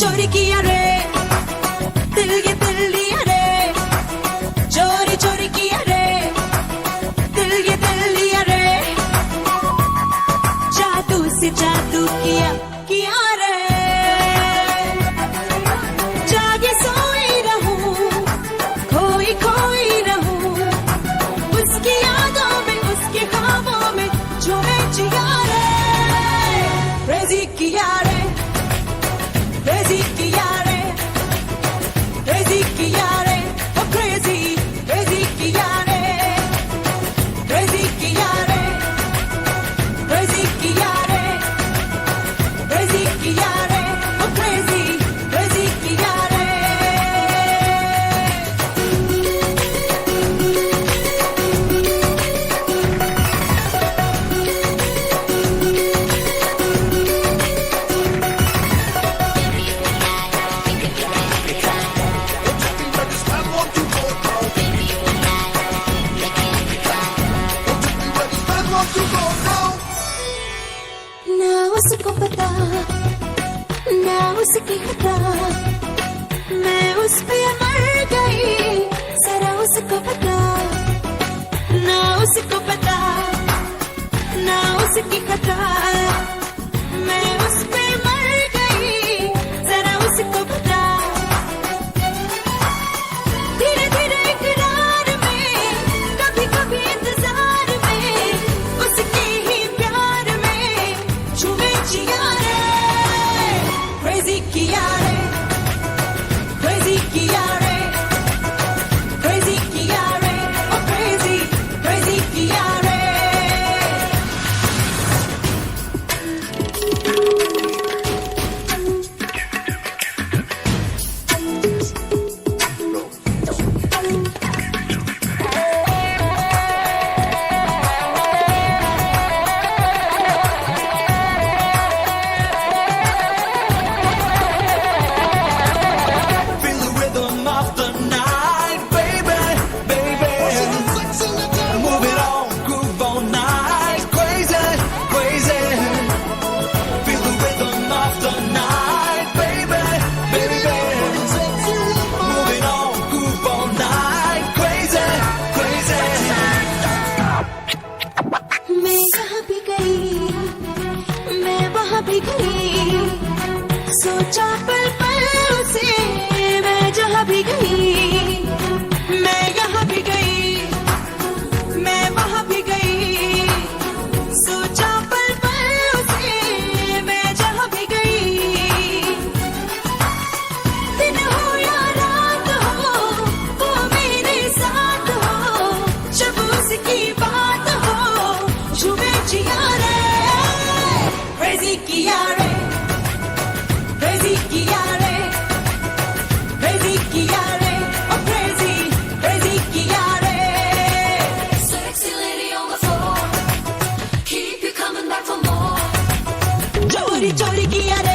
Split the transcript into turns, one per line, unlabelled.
चोरी किया रे दिल ये दिल लिया रे चोरी चोरी किया रे दिल ये दिल लिया रे जादू से जादू किया रे जागे सोई रहूं खोई खोई रहूं उसकी यादों में उसके ख्वाबों में झूमे जिया रे crazy किया रे crazy किया रे crazy किया रे oh crazy crazy किया रे crazy किया रे crazy किया रे crazy किया रे oh crazy crazy किया रे ना उसको पता ना उसकी खता मैं उस पे मर गई जरा उसको पता ना उसको पता ना उसकी खता मैं उस पे मर गई जरा उसको पता धीरे धीरे इकरार में कभी कभी इंतजार में उसके ही प्यार में झूमे जिया रे crazy किया रे crazy किया रे crazy किया रे oh crazy crazy किया रे
Feel the rhythm of the night, baby, baby. Move it on, groove all night, crazy, crazy. Feel the rhythm of the night, baby, baby. Move it on, groove all night, crazy, crazy.
मैं यहाँ भी गई मैं वहाँ भी गई सोचा पल पल उसे मैं जहाँ भी गई मैं यहाँ भी गई मैं वहाँ भी गई सोचा पल पल उसे मैं जहाँ भी गई दिन हो या रात हो वो मेरे साथ हो जब उसकी बात हो झूमे जिया रे crazy किया रे crazy किया रे crazy किया रे oh crazy crazy किया रे
Sexy lady on the floor, keep you coming back for more.
चोरी चोरी किया रे